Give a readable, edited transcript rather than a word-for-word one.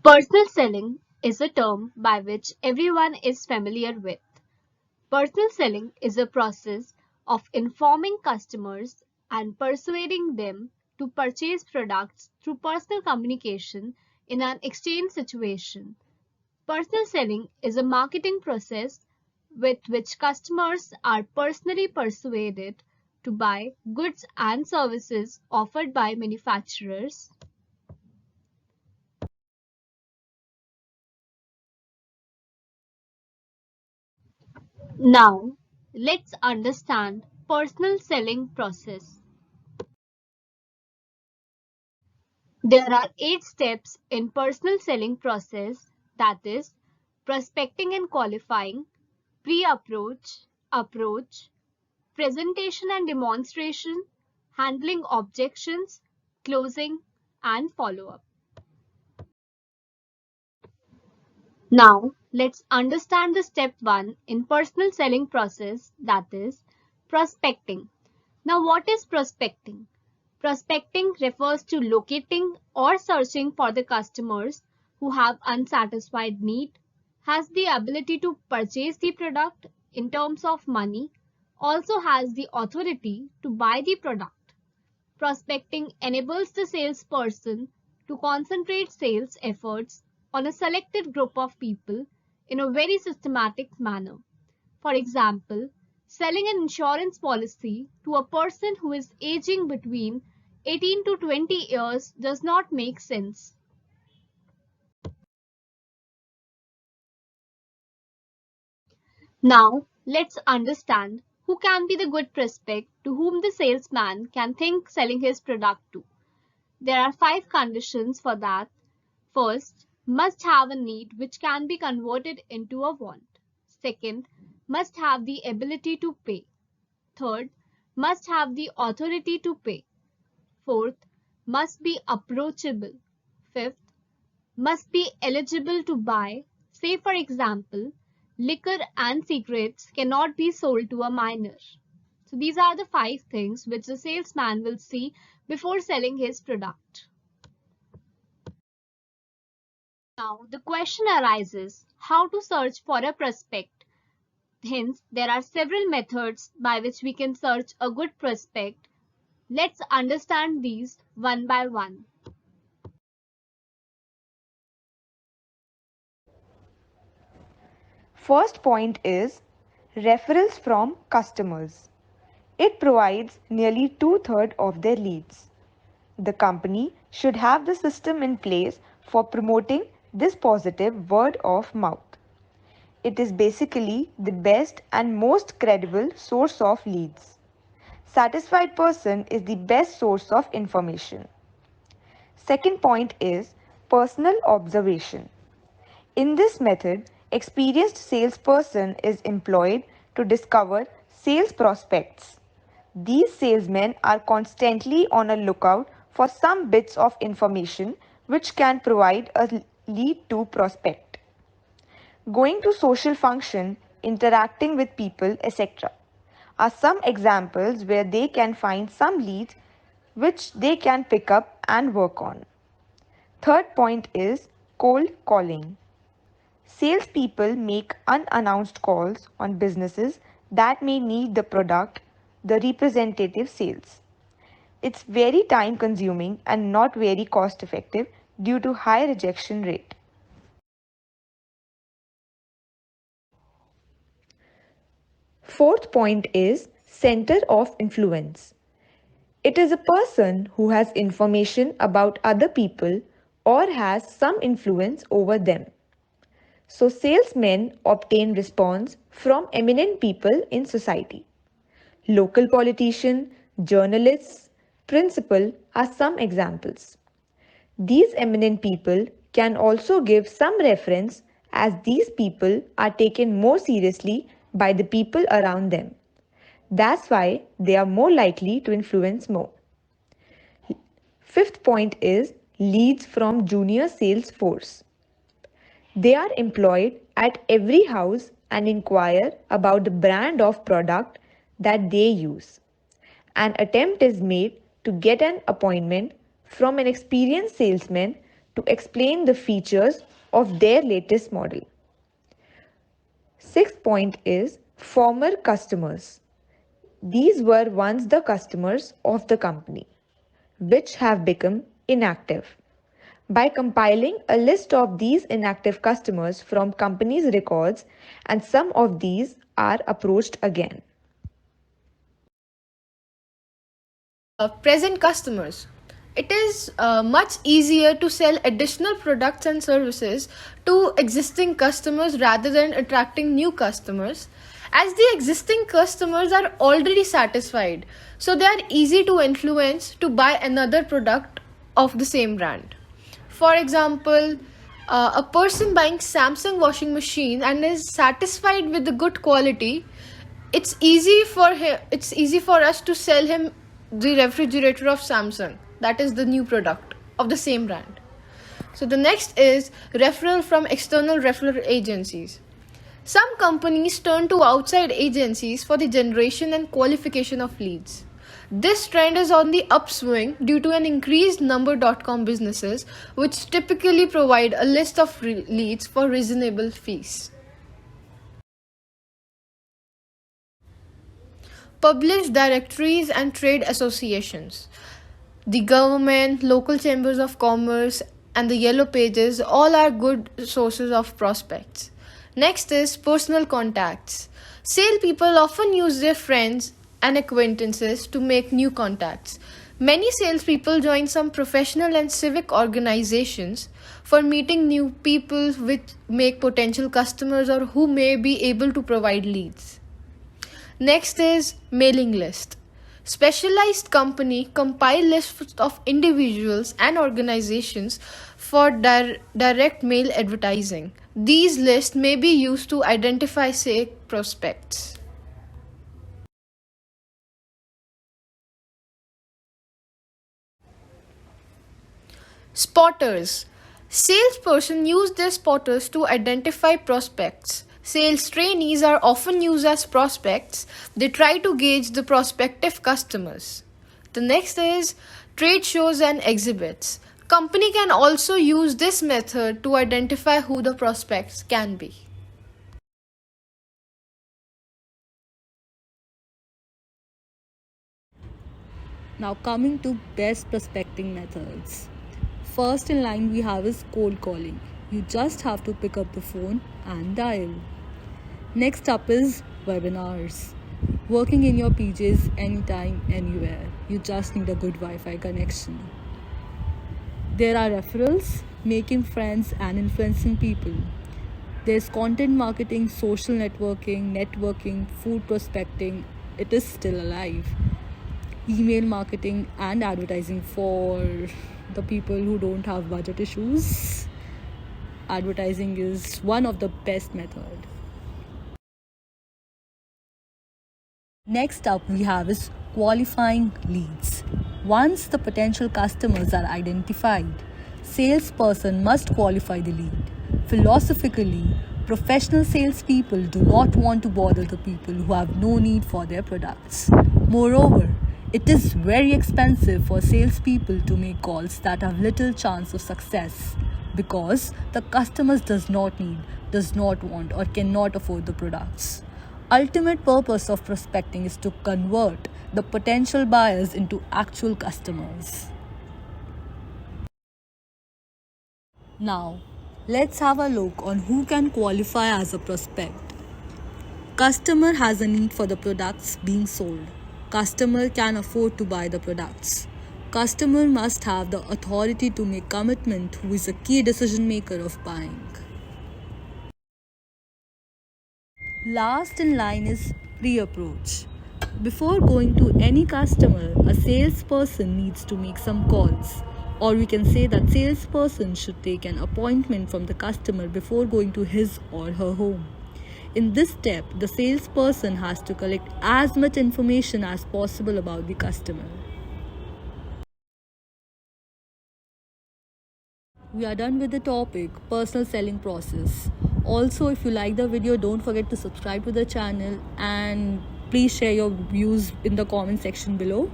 Personal selling is a term by which everyone is familiar with. Personal selling is a process of informing customers and persuading them to purchase products through personal communication in an exchange situation. Personal selling is a marketing process with which customers are personally persuaded to buy goods and services offered by manufacturers. Now, let's understand personal selling process. There are 8 steps in personal selling process, that is prospecting and qualifying, pre-approach, approach, presentation and demonstration, handling objections, closing, and follow-up. Now, let's understand the step 1 in personal selling process, that is prospecting. Now, what is prospecting? Prospecting refers to locating or searching for the customers who have unsatisfied need, has the ability to purchase the product in terms of money, also has the authority to buy the product. Prospecting enables the salesperson to concentrate sales efforts on a selected group of people in a very systematic manner. For example, selling an insurance policy to a person who is aging between 18 to 20 years does not make sense. Now, let's understand who can be the good prospect to whom the salesman can think selling his product to. There are 5 conditions for that. First, must have a need which can be converted into a want. Second, must have the ability to pay. Third, must have the authority to pay. Fourth, must be approachable. Fifth, must be eligible to buy. Say, for example, liquor and cigarettes cannot be sold to a minor. So, these are the 5 things which the salesman will see before selling his product. Now, the question arises how to search for a prospect. Hence, there are several methods by which we can search a good prospect. Let's understand these one by one. First point is referrals from customers. It provides nearly two-thirds of their leads. The company should have the system in place for promoting this positive word of mouth. It is basically the best and most credible source of leads. Satisfied person is the best source of information. Second point is personal observation. In this method, experienced salesperson is employed to discover sales prospects. These salesmen are constantly on a lookout for some bits of information which can provide a lead to prospect. Going to social function, interacting with people, etc. are some examples where they can find some leads which they can pick up and work on. Third point is cold calling. Salespeople make unannounced calls on businesses that may need the product the representative sells. It's very time consuming and not very cost effective due to high rejection rate. Fourth point is center of influence. It is a person who has information about other people or has some influence over them. So salesmen obtain response from eminent people in society. Local politician, journalists, principal are some examples. These eminent people can also give some reference as these people are taken more seriously by the people around them. That's why they are more likely to influence more. Fifth point is leads from junior sales force. They are employed at every house and inquire about the brand of product that they use. An attempt is made to get an appointment from an experienced salesman to explain the features of their latest model. Sixth point is former customers. These were once the customers of the company, which have become inactive. By compiling a list of these inactive customers from company's records, and some of these are approached again. Present customers. It is much easier to sell additional products and services to existing customers rather than attracting new customers, as the existing customers are already satisfied, so they are easy to influence to buy another product of the same brand. For example, a person buying Samsung washing machine and is satisfied with the good quality, it's easy for us to sell him the refrigerator of Samsung, that is the new product of the same brand. So the next is referral from external referral agencies. Some companies turn to outside agencies for the generation and qualification of leads. This trend is on the upswing due to an increased number .com businesses, which typically provide a list of leads for reasonable fees. Published directories and trade associations. The government, local chambers of commerce, and the yellow pages all are good sources of prospects. Next is personal contacts. Salespeople often use their friends and acquaintances to make new contacts. Many salespeople join some professional and civic organizations for meeting new people which make potential customers or who may be able to provide leads. Next is mailing list. Specialized company compile lists of individuals and organizations for direct mail advertising. These lists may be used to identify, say, prospects. Spotters. Salesperson use their spotters to identify prospects. Sales trainees are often used as prospects. They try to gauge the prospective customers. The next is trade shows and exhibits. Company can also use this method to identify who the prospects can be. Now coming to best prospecting methods. First in line we have is cold calling. You just have to pick up the phone and dial. Next up is webinars. Working in your PJs anytime, anywhere. You just need a good Wi-Fi connection. There are referrals, making friends and influencing people. There's content marketing, social networking, food prospecting. It is still alive. Email marketing and advertising for the people who don't have budget issues. Advertising is one of the best methods. Next up we have is qualifying leads. Once the potential customers are identified, salesperson must qualify the lead. Philosophically, professional salespeople do not want to bother the people who have no need for their products. Moreover, it is very expensive for salespeople to make calls that have little chance of success because the customers does not need, does not want, or cannot afford the products. Ultimate purpose of prospecting is to convert the potential buyers into actual customers. Now, let's have a look on who can qualify as a prospect. Customer has a need for the products being sold. Customer can afford to buy the products. Customer must have the authority to make commitment, who is a key decision maker of buying. Last in line is pre-approach. Before going to any customer, a salesperson needs to make some calls. Or we can say that salesperson should take an appointment from the customer before going to his or her home. In this step, the salesperson has to collect as much information as possible about the customer. We are done with the topic, personal selling process. Also, if you like the video, don't forget to subscribe to the channel and please share your views in the comment section below.